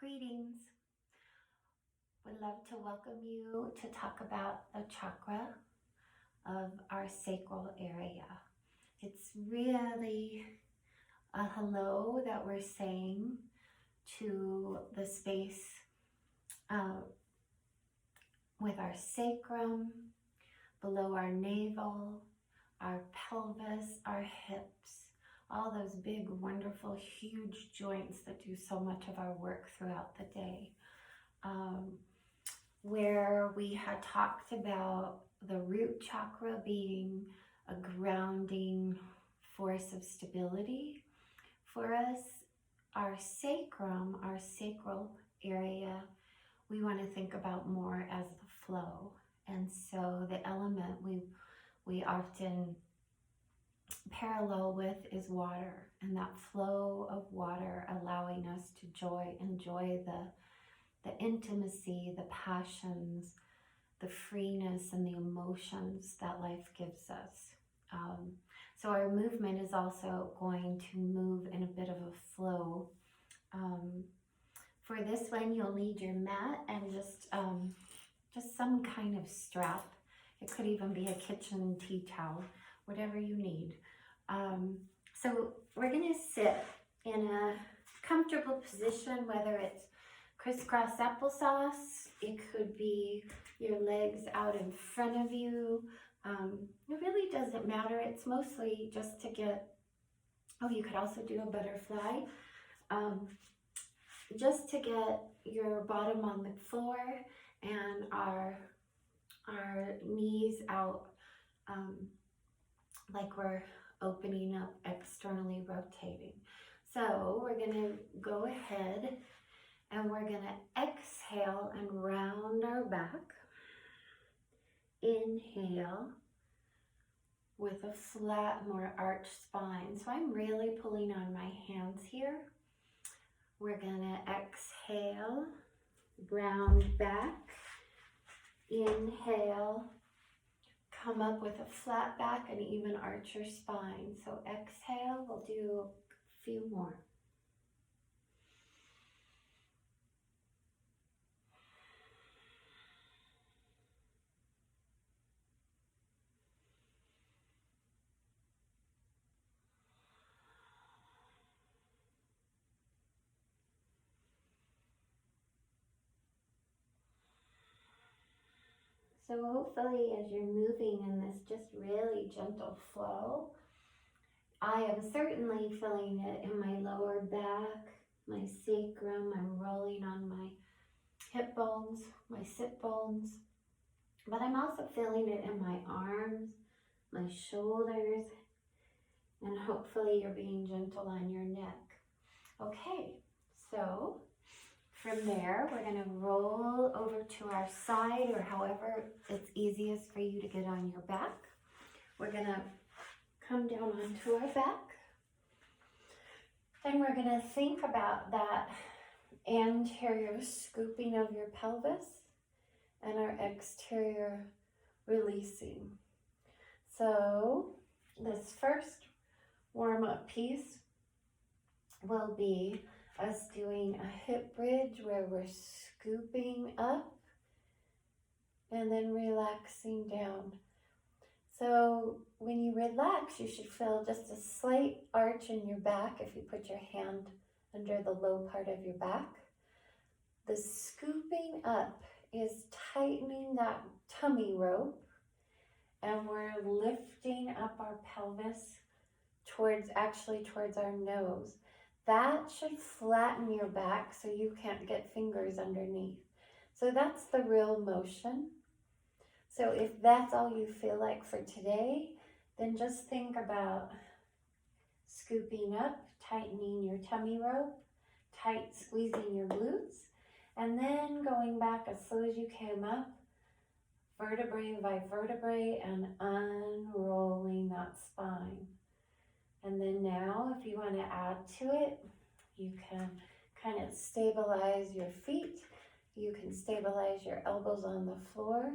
Greetings. Would love to welcome you to talk about the chakra of our sacral area. It's really a hello that we're saying to the space with our sacrum, below our navel, our pelvis, our hips, all those big, wonderful, huge joints that do so much of our work throughout the day. Where we had talked about the root chakra being a grounding force of stability for us. Our sacrum, our sacral area, we want to think about more as the flow. And so the element we often parallel with is water, and that flow of water allowing us to enjoy the intimacy, the passions, the freeness, and the emotions that life gives us. So our movement is also going to move in a bit of a flow. For this one, you'll need your mat and just some kind of strap. It could even be a kitchen tea towel, whatever you need. So we're going to sit in a comfortable position, whether it's crisscross applesauce, it could be your legs out in front of you. It really doesn't matter. It's mostly just to get, you could also do a butterfly. Just to get your bottom on the floor and our knees out like we're opening up, externally rotating. So we're going to go ahead and we're going to exhale and round our back. Inhale with a flat, more arched spine. So I'm really pulling on my hands here. We're going to exhale, round back. Inhale, come up with a flat back and even arch your spine. So exhale, we'll do a few more. So hopefully as you're moving in this just really gentle flow, I am certainly feeling it in my lower back, my sacrum. I'm rolling on my hip bones, my sit bones, but I'm also feeling it in my arms, my shoulders, and hopefully you're being gentle on your neck. Okay, so from there, we're going to roll over to our side, or however it's easiest for you to get on your back. We're going to come down onto our back. Then we're going to think about that anterior scooping of your pelvis and our exterior releasing. So this first warm-up piece will be us doing a hip bridge where we're scooping up and then relaxing down. So when you relax, you should feel just a slight arch in your back if you put your hand under the low part of your back. The scooping up is tightening that tummy rope, and we're lifting up our pelvis towards our nose. That should flatten your back so you can't get fingers underneath. So that's the real motion. So if that's all you feel like for today, then just think about scooping up, tightening your tummy rope, tight squeezing your glutes, and then going back as slow as you came up, vertebrae by vertebrae, and unrolling that spine. And then now, if you want to add to it, you can kind of stabilize your feet. You can stabilize your elbows on the floor.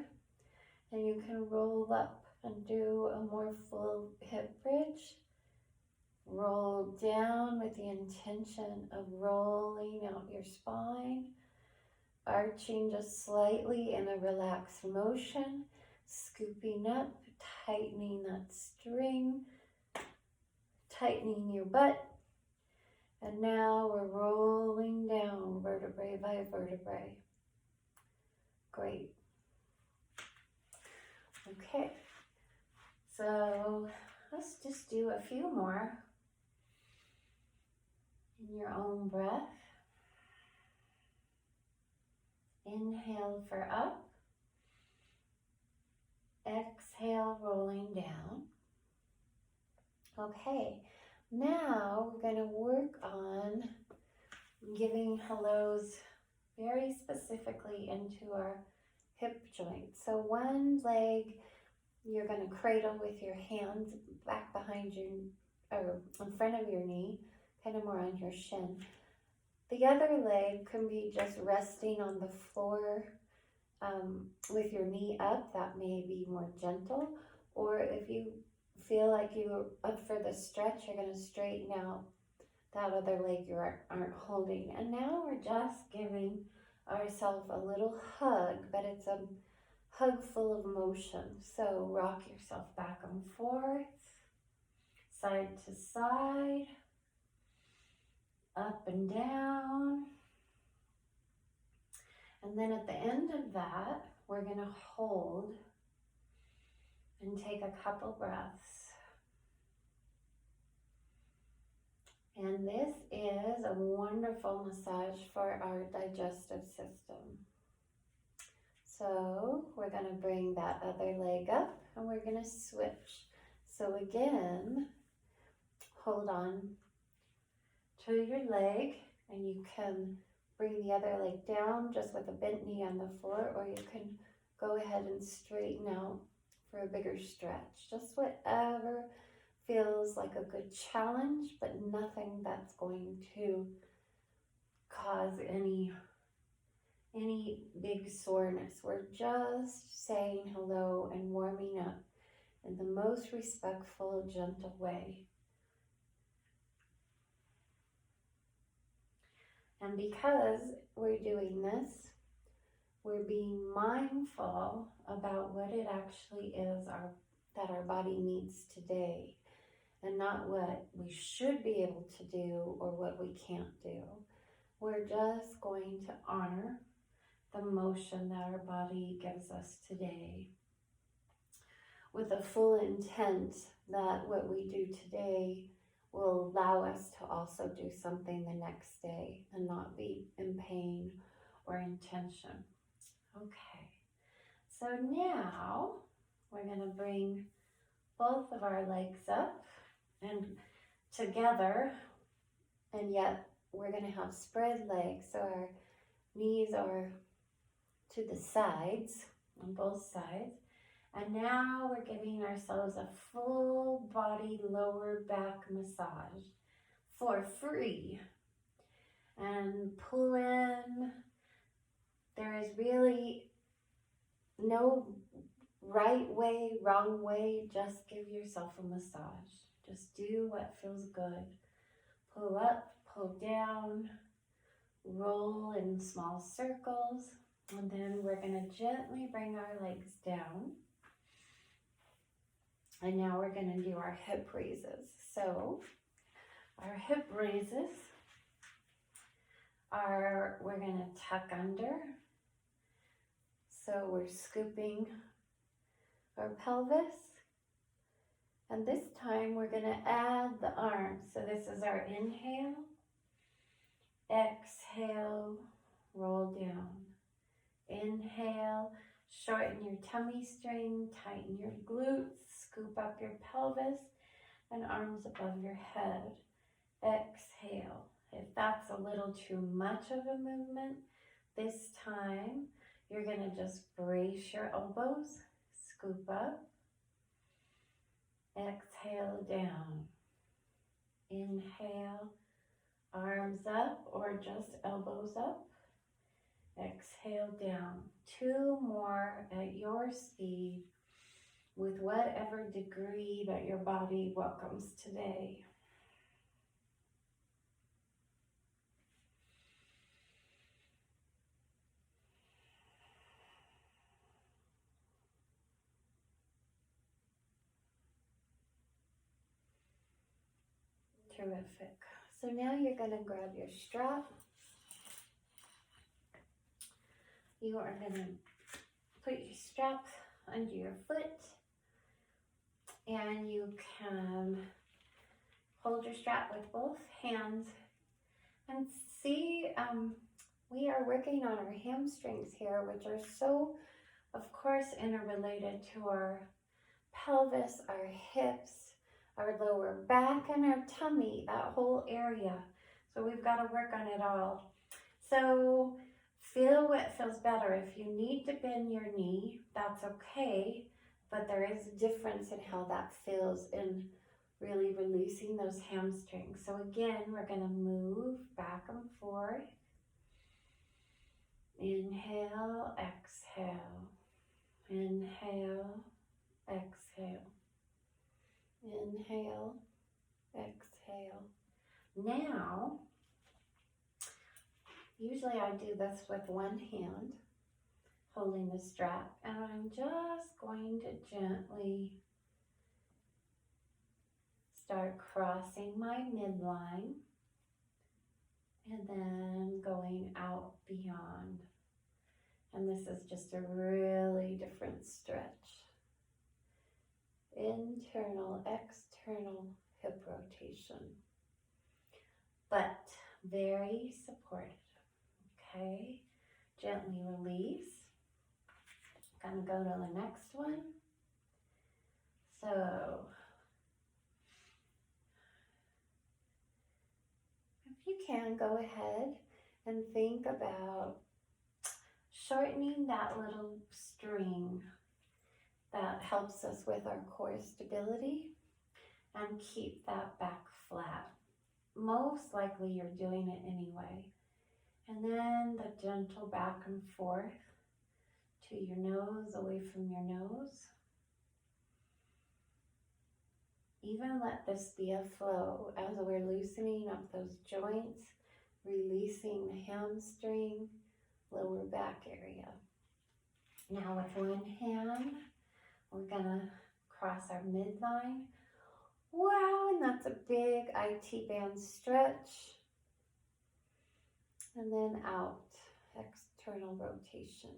And you can roll up and do a more full hip bridge. roll down with the intention of rolling out your spine, arching just slightly in a relaxed motion, scooping up, tightening that string, tightening your butt. And now we're rolling down vertebrae by vertebrae. Great. Okay, so let's just do a few more in your own breath. Inhale for up. Exhale, rolling down. Okay, now we're going to work on giving hellos very specifically into our hip joint. So one leg you're going to cradle with your hands back behind your, or in front of your knee, kind of more on your shin. The other leg can be just resting on the floor with your knee up. That may be more gentle. Or if you feel like you're up for the stretch, you're going to straighten out that other leg you aren't holding. And now we're just giving ourselves a little hug, but it's a hug full of motion. So rock yourself back and forth, side to side, up and down. And then at the end of that, we're going to hold and take a couple breaths. And this is a wonderful massage for our digestive system. So we're going to bring that other leg up and we're going to switch. So again, hold on to your leg and you can bring the other leg down just with a bent knee on the floor, or you can go ahead and straighten out for a bigger stretch. Just whatever feels like a good challenge, but nothing that's going to cause any big soreness. We're just saying hello and warming up in the most respectful, gentle way. And because we're doing this, we're being mindful about what it actually is that our body needs today, and not what we should be able to do or what we can't do. We're just going to honor the motion that our body gives us today, with a full intent that what we do today will allow us to also do something the next day and not be in pain or in tension. Okay, so now we're going to bring both of our legs up and together, and yet we're going to have spread legs, so our knees are to the sides, on both sides. And now we're giving ourselves a full body lower back massage for free. And pull in. There is really no right way, wrong way. Just give yourself a massage. Just do what feels good. Pull up, pull down, roll in small circles. And then we're going to gently bring our legs down. And now we're going to do our hip raises. So our hip raises are, we're going to tuck under. So we're scooping our pelvis. And this time we're going to add the arms. So this is our inhale. Exhale, roll down. Inhale, shorten your tummy string, tighten your glutes, scoop up your pelvis and arms above your head. Exhale. If that's a little too much of a movement, this time you're going to just brace your elbows, scoop up, exhale down. Inhale, arms up or just elbows up. Exhale down. 2 more at your speed with whatever degree that your body welcomes today. Terrific. So now you're going to grab your strap. You are going to put your strap under your foot, and you can hold your strap with both hands and see, we are working on our hamstrings here, which are so, of course, interrelated to our pelvis, our hips, our lower back, and our tummy, that whole area. So we've got to work on it all. So feel what feels better. If you need to bend your knee, that's okay, but there is a difference in how that feels in really releasing those hamstrings. So again, we're going to move back and forth. Inhale, exhale. Inhale, exhale. Inhale, exhale. Now, usually I do this with one hand, holding the strap, and I'm just going to gently start crossing my midline and then going out beyond. And this is just a really different stretch. Internal, external hip rotation, but very supported. Okay, gently release. Gonna go to the next one. So, if you can, go ahead and think about shortening that little string that helps us with our core stability and keep that back flat. Most likely you're doing it anyway. And then the gentle back and forth to your nose, away from your nose. Even let this be a flow as we're loosening up those joints, releasing the hamstring, lower back area. Now with one hand, we're gonna cross our midline. Wow, and that's a big IT band stretch. And then out, external rotation.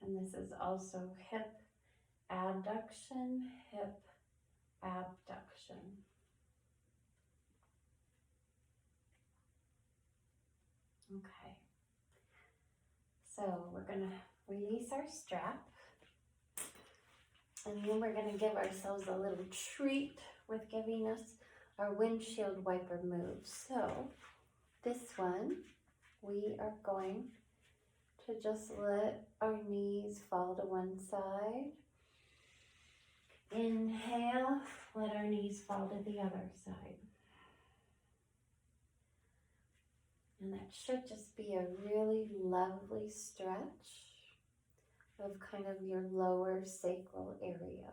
And this is also hip adduction, hip abduction. Okay. So we're going to release our strap. And then we're going to give ourselves a little treat with giving us our windshield wiper move. So this one, we are going to just let our knees fall to one side. Inhale, let our knees fall to the other side. And that should just be a really lovely stretch of kind of your lower sacral area.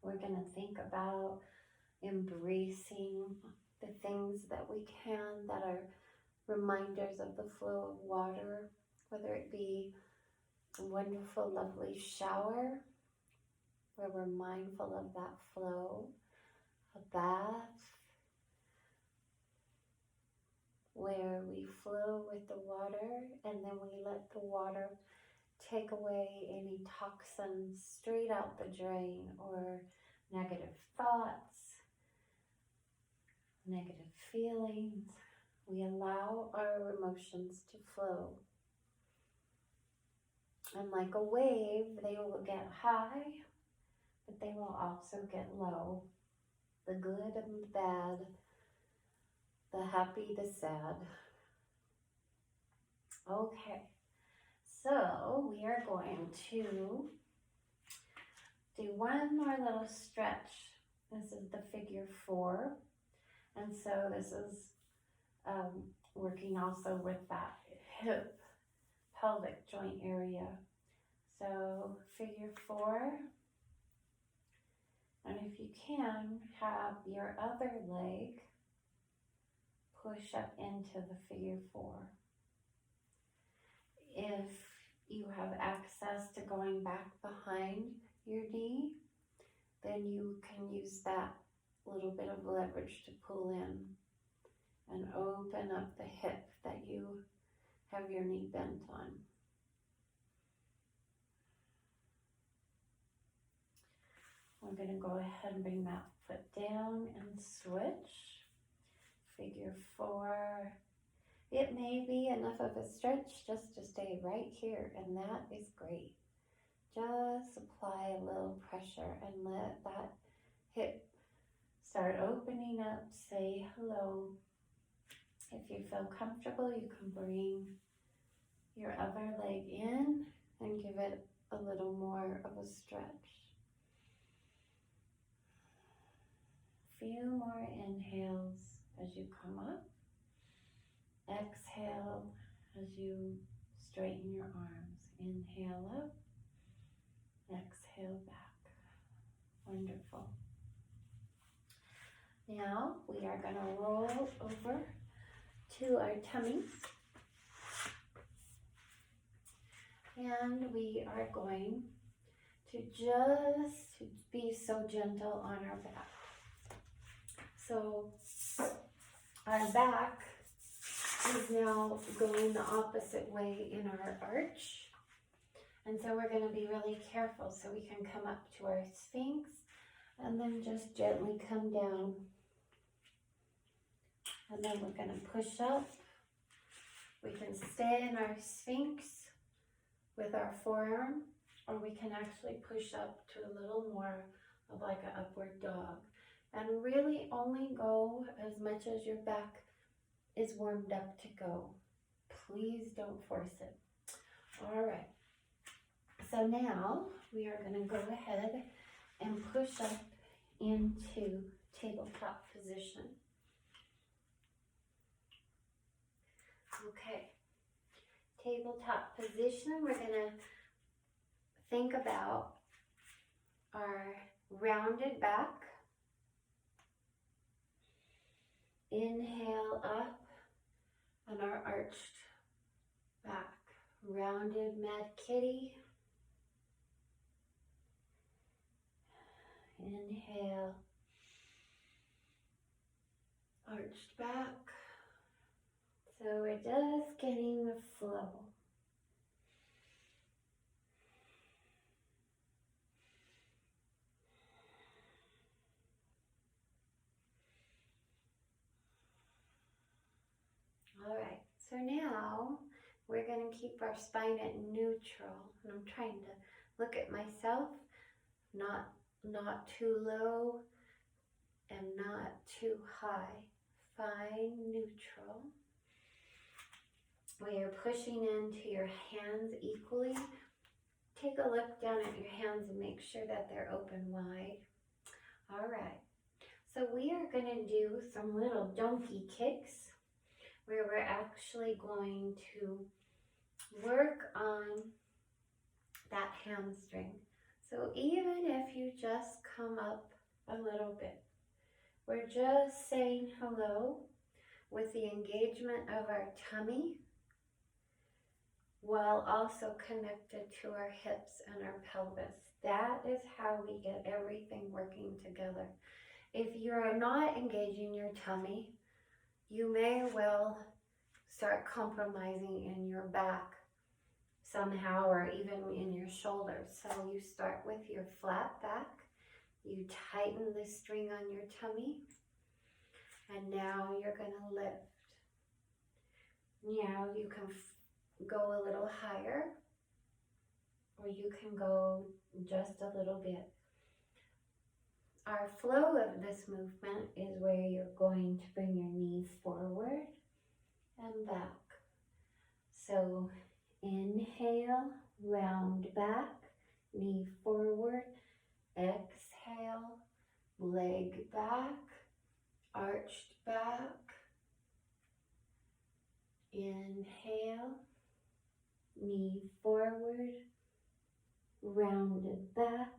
We're going to think about embracing the things that we can that are reminders of the flow of water, whether it be a wonderful, lovely shower where we're mindful of that flow, a bath where we flow with the water and then we let the water take away any toxins straight out the drain or negative thoughts, negative feelings. We allow our emotions to flow. And like a wave, they will get high, but they will also get low. The good and the bad, the happy, the sad. Okay, so we are going to do one more little stretch. This is the figure 4. And so this is working also with that hip, pelvic joint area. So figure 4. And if you can, have your other leg push up into the figure 4. If you have access to going back behind your knee, then you can use that little bit of leverage to pull in and open up the hip that you have your knee bent on. We're going to go ahead and bring that foot down and switch. Figure 4. It may be enough of a stretch just to stay right here, and that is great. Just apply a little pressure and let that hip start opening up. Say hello. If you feel comfortable, you can bring your other leg in and give it a little more of a stretch. Few more inhales as you come up. Exhale as you straighten your arms. Inhale up. Exhale back. Wonderful. Now we are going to roll over to our tummies. And we are going to just be so gentle on our back. So our back is now going the opposite way in our arch. And so we're going to be really careful so we can come up to our Sphinx and then just gently come down. And then we're going to push up. We can stay in our Sphinx with our forearm, or we can actually push up to a little more of like an upward dog. And really only go as much as your back is warmed up to go. Please don't force it. All right. So now we are going to go ahead and push up into tabletop position. Okay. Tabletop position, we're going to think about our rounded back. Inhale up and our arched back. Rounded mad kitty. Inhale. Arched back. So we're just getting the flow. All right, so now we're going to keep our spine at neutral. And I'm trying to look at myself, not too low and not too high. Fine, neutral. We are pushing into your hands equally. Take a look down at your hands and make sure that they're open wide. All right, so we are going to do some little donkey kicks where we're actually going to work on that hamstring. So even if you just come up a little bit, we're just saying hello with the engagement of our tummy while also connected to our hips and our pelvis. That is how we get everything working together. If you're not engaging your tummy, you may well start compromising in your back somehow, or even in your shoulders. So you start with your flat back, you tighten the string on your tummy, and now you're going to lift. Now you can go a little higher, or you can go just a little bit. Our flow of this movement is where you're going to bring your knee forward and back. So inhale, round back, knee forward. Exhale, leg back, arched back. Inhale, knee forward, rounded back.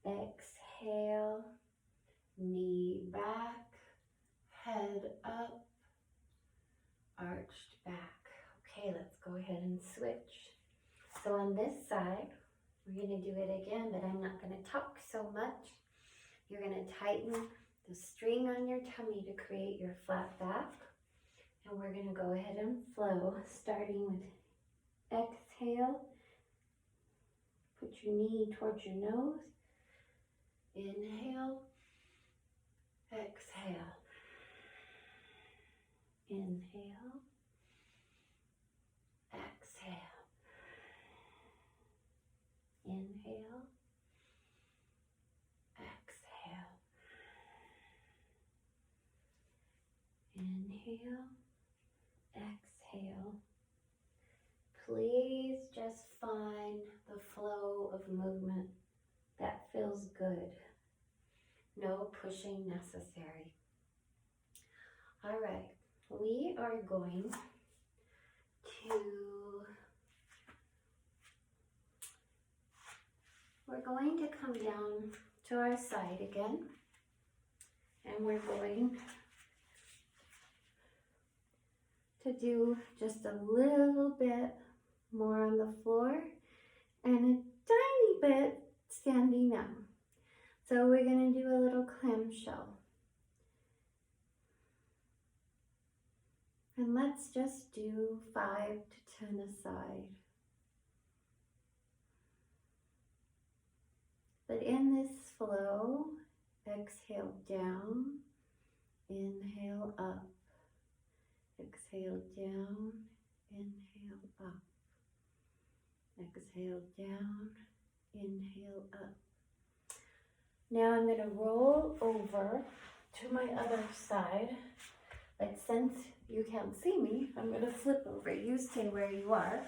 Exhale, knee back, head up, switch. So on this side, we're going to do it again, but I'm not going to talk so much. You're going to tighten the string on your tummy to create your flat back. And we're going to go ahead and flow, starting with exhale. Put your knee towards your nose. Inhale. Exhale. Inhale. Exhale. Inhale. Exhale. Inhale. Exhale. Please just find the flow of movement that feels good. No pushing necessary. All right, we are going to come down to our side again, and we're going to do just a little bit more on the floor and a tiny bit standing up. So we're going to do a little clamshell. And let's just do 5 to 10 aside. But in this flow, exhale down, inhale up. Exhale down, inhale up. Exhale down, inhale up. Now I'm going to roll over to my other side, but since you can't see me, I'm going to flip over. You stay where you are.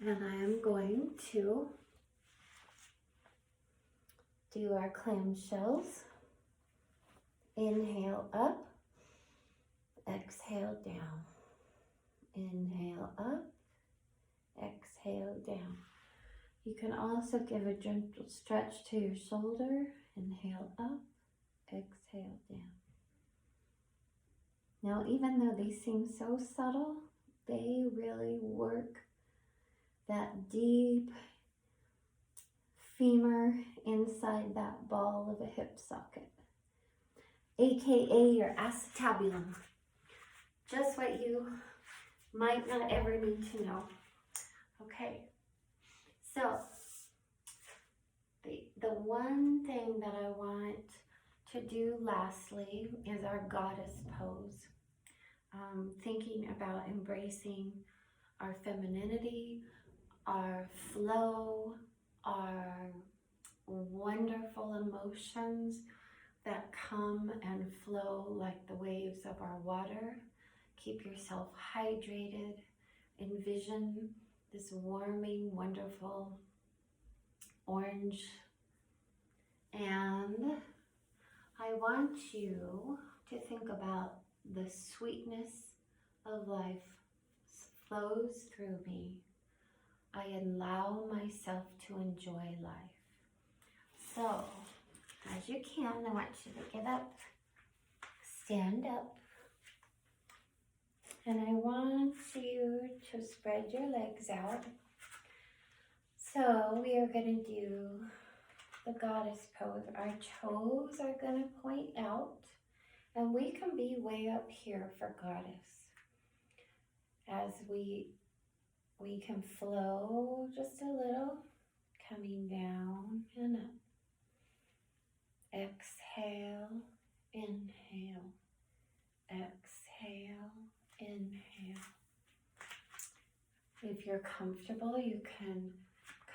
And I am going to do our clamshells. Inhale up, exhale down. Inhale up, exhale down. You can also give a gentle stretch to your shoulder. Inhale up, exhale down. Now, even though they seem so subtle, they really work that deep femur inside that ball of a hip socket, aka your acetabulum. Just what you might not ever need to know. Okay, so the one thing that I want to do lastly is our goddess pose. Thinking about embracing our femininity, our flow, our wonderful emotions that come and flow like the waves of our water. Keep yourself hydrated. Envision this warming, wonderful orange. And I want you to think about the sweetness of life flows through me. I allow myself to enjoy life. So, as you can, I want you to get up, stand up, and I want you to spread your legs out. So, we are going to do the goddess pose. Our toes are going to point out, and we can be way up here for goddess. As we can flow just a little, coming down and up. Exhale, inhale, exhale, inhale. If you're comfortable, you can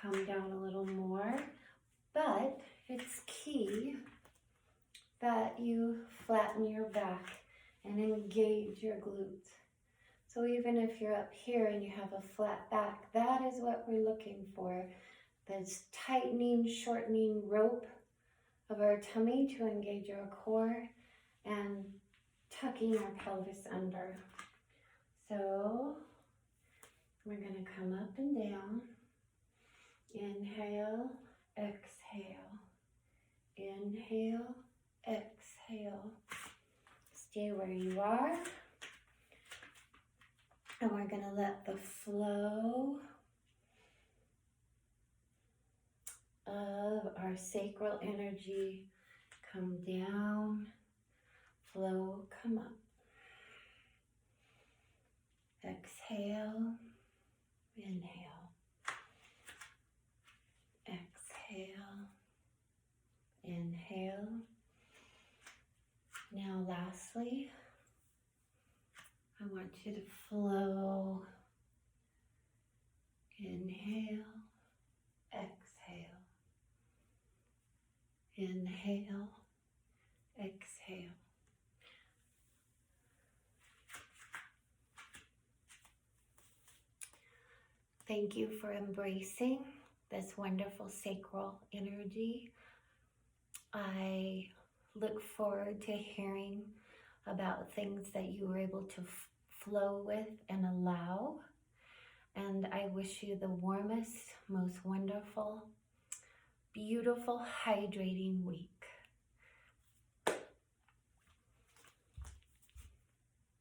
come down a little more, but it's key that you flatten your back and engage your glutes. So even if you're up here and you have a flat back, that is what we're looking for. This tightening, shortening rope of our tummy to engage our core and tucking our pelvis under. So we're going to come up and down. Inhale, exhale. Inhale, exhale. Stay where you are. And we're going to let the flow of our sacral energy come down, flow, come up. Exhale, inhale, exhale, inhale. Now lastly, I want you to flow, inhale, exhale, inhale, exhale. Thank you for embracing this wonderful sacral energy. I look forward to hearing about things that you were able to flow with and allow. And I wish you the warmest, most wonderful, beautiful, hydrating week.